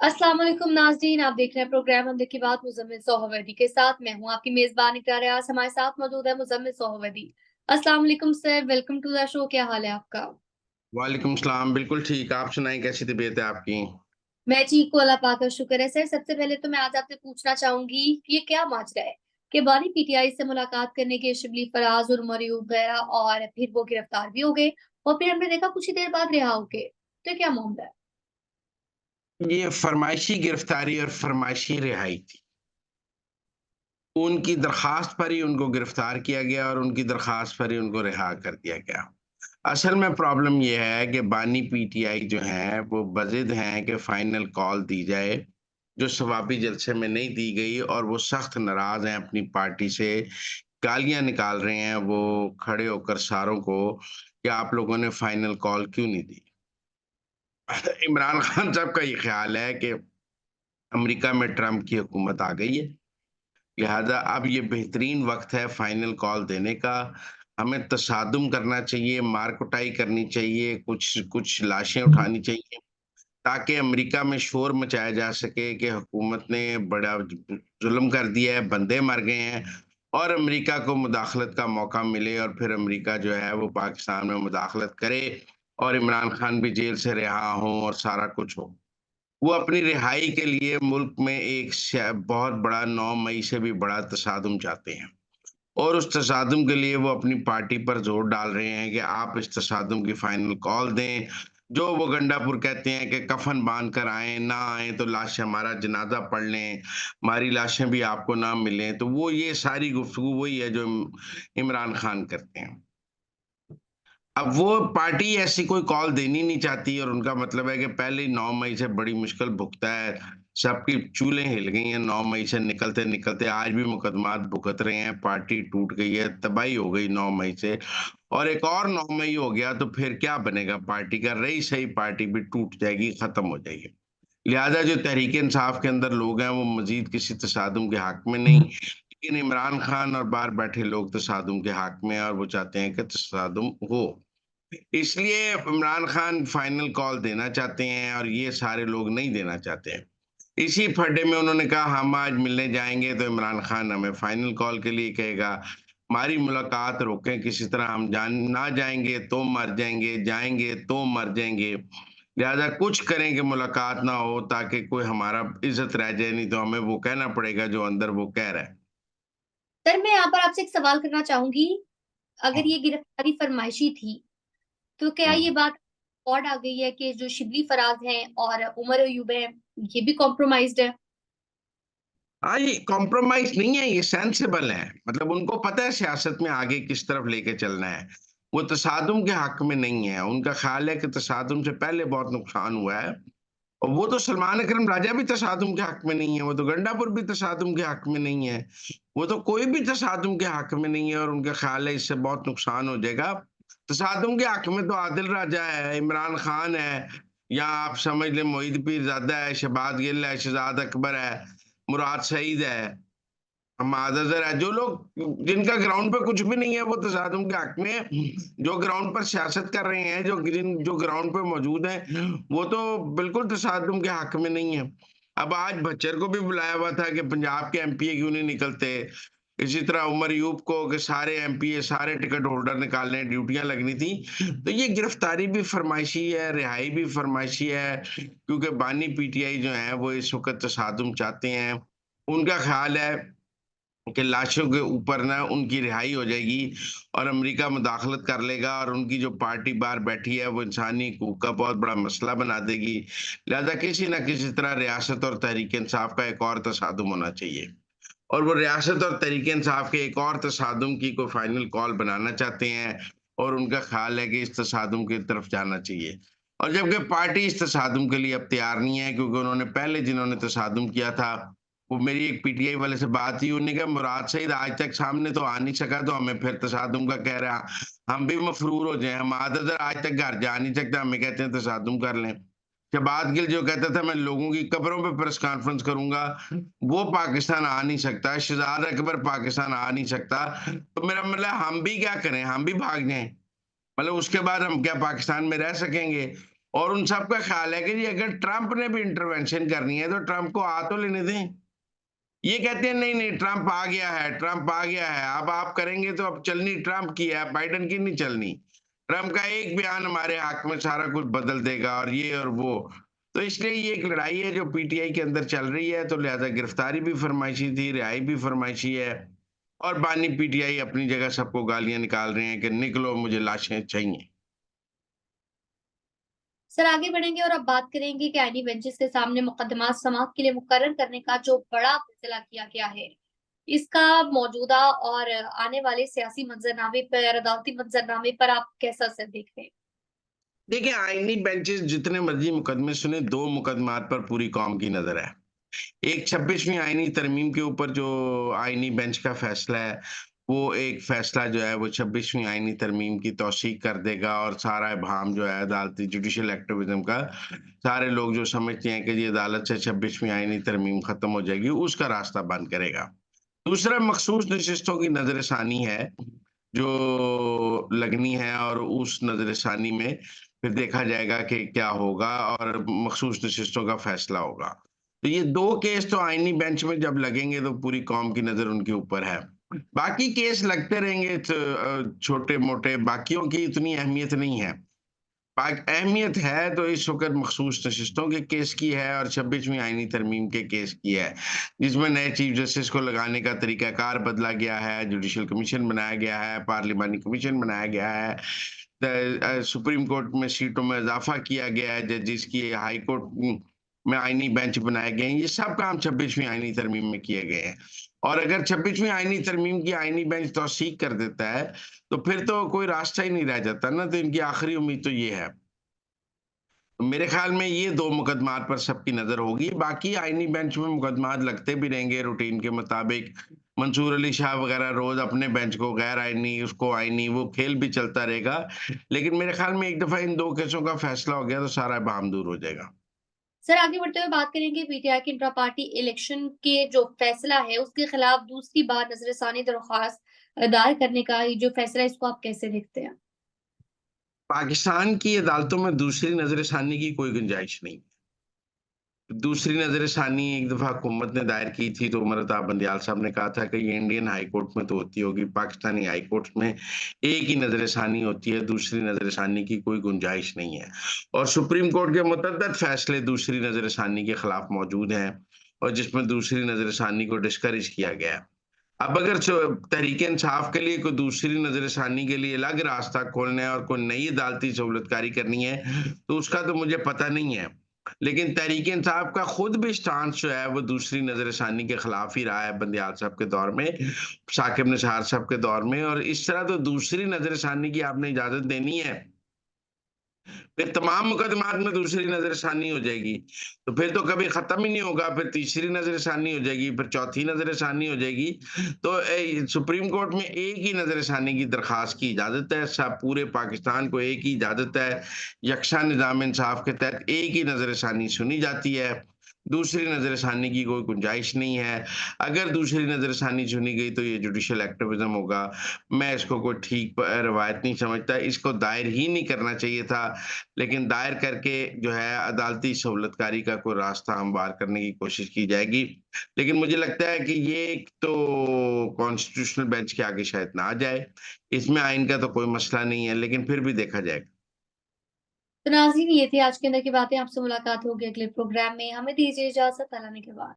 अस्सलाम वालेकुम नाज़रीन, आप देख रहे हैं प्रोग्राम हमदे की बात मुज़म्मिल सोहवैदी के साथ। मैं हूँ आपकी मेज़बान इक़रार अयाज़। हमारे साथ मौजूद है मुज़म्मिल सोहवैदी। अस्सलाम वालेकुम sir, welcome to the show. क्या हाल है आपका? वालेकुम सलाम, बिल्कुल ठीक। आप सुनाएँ कैसी तबीयत है आपकी? मैं ठीक हूँ, अल्लाह पाक का शुक्र है। सर, सबसे पहले तो मैं आज आपसे पूछना चाहूँगी कि ये क्या माजरा है कि बानी पीटीआई से मुलाकात करने के शिबली फराज और उमर अयूब गया और फिर वो गिरफ्तार भी हो गए और फिर हमने देखा कुछ ही देर बाद रिहा हो गए। तो ये क्या मामला है? ये फ़रमाइशी गिरफ्तारी और फ़रमाइशी रिहाई थी। उनकी दरख़्वास्त पर ही उनको गिरफ्तार किया गया और उनकी दरख़्वास्त पर ही उनको रिहा कर दिया गया। असल में प्रॉब्लम ये है कि बानी पीटीआई जो हैं, वो बज़िद हैं कि फ़ाइनल कॉल दी जाए, जो शवाबी जलसे में नहीं दी गई और वो सख्त नाराज़ हैं अपनी पार्टी से। गालियाँ निकाल रहे हैं वो खड़े होकर सारों को कि आप लोगों ने फ़ाइनल कॉल क्यों नहीं दी? इमरान खान साहब का ये ख़्याल है कि अमेरिका में ट्रंप की हुकूमत आ गई है, लिहाज़ा अब ये बेहतरीन वक़्त है फ़ाइनल कॉल देने का। हमें तसादुम करना चाहिए, मार-कुटाई करनी चाहिए, कुछ कुछ लाशें उठानी चाहिए, ताकि अमेरिका में शोर मचाया जा सके कि हुकूमत ने बड़ा ज़ुल्म कर दिया है, बंदे मर गए हैं और अमेरिका को मुदाखलत का मौका मिले और फिर अमेरिका जो है वो पाकिस्तान में मुदाखलत करे और इमरान खान भी जेल से रिहा हों और सारा कुछ हो। वो अपनी रिहाई के लिए मुल्क में एक बहुत बड़ा 9 मई से भी बड़ा तसादुम चाहते हैं और उस तसादुम के लिए वो अपनी पार्टी पर जोर डाल रहे हैं कि आप इस तसादुम की फाइनल कॉल दें। जो वो गंडापुर कहते हैं कि कफन बांध कर आए, ना आए तो लाश हमारा जनाजा पढ़ लें, हमारी लाशें भी आपको ना मिलें। तो वो ये सारी गुफ्तगू वही है जो इमरान खान करते हैं। अब वो पार्टी ऐसी कोई कॉल देनी नहीं चाहती और उनका मतलब है कि पहले ही 9 मई से बड़ी मुश्किल भुगता है। सबकी चूल्हें हिल गई हैं 9 मई से निकलते-निकलते आज भी मुकदमात भुगत रहे हैं, पार्टी टूट गई है, तबाही हो गई 9 मई से और एक और 9 मई हो गया तो फिर क्या बनेगा पार्टी का? रही सही पार्टी भी टूट जाएगी, खत्म हो जाएगी। लिहाजा जो तहरीक-ए-इंसाफ के अंदर लोग हैं वो मज़ीद किसी तसादुम के हक में नहीं, लेकिन इमरान खान और बाहर बैठे लोग तसादुम के हक में हैं और वो चाहते हैं कि तसादुम हो। इसलिए इमरान खान फाइनल कॉल देना चाहते हैं और ये सारे लोग नहीं देना चाहते हैं। इसी फड्डे में उन्होंने कहा हम आज मिलने जाएँगे तो इमरान खान हमें फाइनल कॉल के लिए कहेगा, हमारी मुलाकात रोकें किसी तरह हम जान ना जाएँगे तो मर जाएँगे, जाएँगे तो मर जाएँगे। लिहाज़ा कुछ करें कि मुलाकात ना हो ताकि कोई हमारा इज़्ज़त रह जाए, नहीं तो हमें वो कहना पड़ेगा जो अंदर वो कह रहा है। सर, मैं यहाँ पर आपसे एक सवाल करना चाहूँगी, अगर ये गिरफ्तारी फरमाइशी थी, तो क्या ये हुँ। बात और आ गई है कि जो शिबली फराज हैं और उमर अयूब हैं, ये भी कॉम्प्रोमाइज़्ड है? हाँ, ये कॉम्प्रोमाइज़ नहीं है, ये सेंसिबल है। मतलब उनको पता है सियासत में आगे किस तरफ लेके चलना है। वो तसादुम के हक में नहीं है। उनका ख़्याल है कि तसादुम से पहले बहुत नुकसान हुआ है और वो तो सलमान अकरम राजा भी तसादुम के हक में नहीं है, वो तो गंडापुर भी तसादुम के हक में नहीं है। वो तो कोई भी तसादुम के हक में नहीं है और उनका ख़्याल है इससे बहुत नुकसान हो जाएगा। तसादुम के हक में तो आदिल राजा है, इमरान खान है या आप समझ लें मोईद पीरज़ादा है, शहबाज़ गिल है, शहज़ाद अकबर है, मुराद सईद है, हम्माद अज़हर है, जो लोग जिनका ग्राउंड पे कुछ भी नहीं है वो तसादुम के हक में है। जो ग्राउंड पर सियासत कर रहे हैं, जो ग्राउंड पे मौजूद हैं, वो तो बिल्कुल तसादुम के हक में नहीं है। अब आज भच्चर को भी बुलाया हुआ था कि पंजाब के एमपीए क्यों नहीं निकलते? इसी तरह उमर अयूब को कि सारे एमपीए, सारे टिकट होल्डर निकालने, ड्यूटियाँ लगनी थी। तो ये गिरफ्तारी भी फरमाइशी है, रिहाई भी फरमाइशी है, क्योंकि बानी पीटीआई जो हैं, वो इस वक़्त तसादुम चाहते हैं। उनका ख़्याल है कि लाशों के ऊपर ना उनकी रिहाई हो जाएगी और अमेरिका मुदाखलत कर लेगा और उनकी जो पार्टी बाहर बैठी है वो इंसानी हकूक का बहुत बड़ा मसला बना देगी। लिहाजा किसी न किसी तरह रियासत और तहरीक इंसाफ का एक और तसादुम होना चाहिए। और वो रियासत और तहरीक इंसाफ के एक और तसादुम की कोई फाइनल कॉल बनाना चाहते हैं और उनका ख्याल है कि इस तसादुम की तरफ जाना चाहिए। और जबकि पार्टी इस तसादुम के लिए अब तैयार नहीं है क्योंकि उन्होंने पहले जिन्होंने तसादुम किया था, वो मेरी एक पीटीआई वाले से बात हुई, उन्होंने कहा मुराद सईद आज तक सामने तो आ नहीं सका तो हमें फिर तसादुम का कह रहा, हम भी मफरूर हो जाएँ, हमाद अज़हर आज तक घर जा नहीं सकता, हमें कहते हैं तसादुम कर लें। शहबाज गिल जो कहता था मैं लोगों की कब्रों पे प्रेस कॉन्फ्रेंस करूँगा, वो पाकिस्तान आ नहीं सकता, शहजाद अकबर पाकिस्तान आ नहीं सकता, तो मेरा मतलब हम भी क्या करें? हम भी भाग जाएँ? मतलब उसके बाद हम क्या पाकिस्तान में रह सकेंगे? और उन सबका ख्याल है कि जी अगर ट्रंप ने भी इंटरवेंशन करनी है तो ट्रंप को आ तो लेने दें। ये कहते हैं नहीं नहीं ट्रंप आ गया है, ट्रंप आ गया है, अब आप करेंगे तो अब चलनी ट्रंप की है, बाइडेन की नहीं चलनी। ट्रंप का एक बयान हमारे हक में सारा कुछ बदल देगा और ये और वो। तो इसलिए ये एक लड़ाई है जो पीटीआई के अंदर चल रही है, तो लिहाजा गिरफ्तारी भी फरमाइशी थी, रिहाई भी फरमाइशी है। और बानी पीटीआई अपनी जगह सबको गालियां निकाल रहे हैं कि निकलो मुझे लाशें चाहिए। सर आगे बढ़ेंगे और अब बात करेंगे कि आईनी बेंचेस के सामने मुकदमा समाअत के लिए मुकर्रर करने का जो बड़ा फैसला किया गया है, इसका मौजूदा और आने वाले सियासी मंजरनामे पर, अदालती मंजरनामे पर आप कैसा असर देख रहे हैं? देखिए आईनी बेंचेस जितने मर्जी मुकदमे सुने, 2 मुकदमात पर पूरी कौम की नजर है। एक 26वीं आईनी तरमीम के ऊपर जो आईनी बेंच का फैसला है, वो एक फैसला जो है वो 26वीं आईनी तरमीम की तौसीक कर देगा और सारा इब्हाम जो है अदालती जुडिशियल एक्टिविज्म का, सारे लोग जो समझते हैं कि ये अदालत से 26वीं आईनी तरमीम खत्म हो जाएगी, उसका रास्ता बंद करेगा। दूसरा मखसूस नशिस्तों की नज़र-ए-षानी है, जो लगनी है और उस नज़र-ए-षानी में फिर देखा जाएगा कि क्या होगा और मखसूस नशिस्तों का फैसला होगा। तो ये 2 केस तो आईनी बेंच में जब लगेंगे तो पूरी कौम की नज़र उनके ऊपर है। बाकी केस लगते रहेंगे छोटे-मोटे, बाकियों की इतनी अहमियत नहीं है। अहमियत है तो इस वक़्त मखसूस नशिस्तों के केस की है और 26वीं आईनी तरमीम के केस की है, जिसमें नए चीफ जस्टिस को लगाने का तरीकाकार बदला गया है, जुडिशियल कमीशन बनाया गया है, पार्लिमानी कमीशन बनाया गया है, सुप्रीम कोर्ट में सीटों में इज़ाफ़ा किया गया है, जजेस की हाई कोर्ट में आईनी बेंच बनाए गए हैं, ये सब काम 26वीं आईनी तरमीम में किए गए हैं। और अगर 26वीं आईनी तरमीम की आईनी बेंच तौसीक कर देता है, तो फिर तो कोई रास्ता ही नहीं रह जाता ना, तो इनकी आखिरी उम्मीद तो ये है। तो मेरे ख्याल में ये 2 मुकदमात पर सबकी नज़र होगी, बाकी आईनी बेंच में मुकदमात लगते भी रहेंगे रूटीन के मुताबिक। मंसूर अली शाह वगैरह रोज़ अपने बेंच को गैर आईनी, उसको आईनी, वो खेल भी चलता रहेगा। लेकिन मेरे ख्याल में एक दफ़ा इन 2 केसों का फैसला हो गया तो सारा बहम दूर हो जाएगा। सर आगे बढ़ते हुए बात करेंगे पीटीआई के इंट्रा पार्टी इलेक्शन के जो फैसला है, उसके खिलाफ दूसरी बार नजरसानी दरख्वास्त दायर करने का ये जो फैसला है, इसको आप कैसे देखते हैं? पाकिस्तान की अदालतों में दूसरी नज़र-ए-षानी की कोई गुंजाइश नहीं। दूसरी नज़र-ए-षानी एक दफ़ा हुकूमत ने दायर की थी, तो उमर अता बंदियाल साहब ने कहा था कि ये इंडियन हाई कोर्ट में तो होती होगी, पाकिस्तानी हाई कोर्ट में एक ही नज़र-ए-षानी होती है, दूसरी नज़र-ए-षानी की कोई गुंजाइश नहीं है। और सुप्रीम कोर्ट के मुतअद्दिद फैसले दूसरी नज़र-ए-षानी के खिलाफ मौजूद हैं और जिसमें दूसरी नज़र-ए-षानी को डिस्करेज किया गया है। अब अगर तहरीक-ए-इंसाफ के लिए कोई दूसरी नज़र-ए-षानी के लिए अलग रास्ता खोलना है और कोई नई अदालती सहूलतकारी करनी है, तो उसका तो मुझे पता नहीं है। लेकिन तहरीक-ए-इंसाफ का खुद भी स्टांस जो है वो दूसरी नज़र-ए-षानी के खिलाफ ही रहा है बंदियाल साहब के दौर में, साकिब निसार साहब के दौर में, और इस तरह तो दूसरी नज़र-ए-षानी की आपने इजाज़त देनी है, फिर तमाम मुकदमात में दूसरी नज़र-षानी हो जाएगी। तो फिर तो कभी ख़त्म ही नहीं होगा, फिर तीसरी नज़र-षानी हो जाएगी, फिर चौथी नज़र-षानी हो जाएगी। तो सुप्रीम कोर्ट में एक ही नज़र-षानी की दरख़्वास्त की इजाज़त है, सब पूरे पाकिस्तान को एक ही इजाज़त है, यकसा निज़ाम इंसाफ़ के तहत एक ही नज़र-षानी सुनी जाती है। दूसरी नज़र-षानी की कोई गुंजाइश नहीं है। अगर दूसरी नज़र-षानी सुनी गई तो ये जुडिशियल एक्टिविज़्म होगा। मैं इसको कोई ठीक रवायत नहीं समझता, इसको दायर ही नहीं करना चाहिए था। लेकिन दायर करके जो है अदालती सहूलतकारी का कोई रास्ता हमवार करने की कोशिश की जाएगी। लेकिन मुझे लगता है कि ये एक तो कॉन्स्टिट्यूशनल बेंच के आगे शायद ना जाए। इसमें आइन का तो कोई मसला नहीं है, लेकिन फिर भी देखा जाएगा। तो नाज़रीन ये थी आज के अंदर की बातें, आपसे मुलाकात होगी अगले प्रोग्राम में। हमें दीजिए इजाज़त, अल्लाह ने के बाद।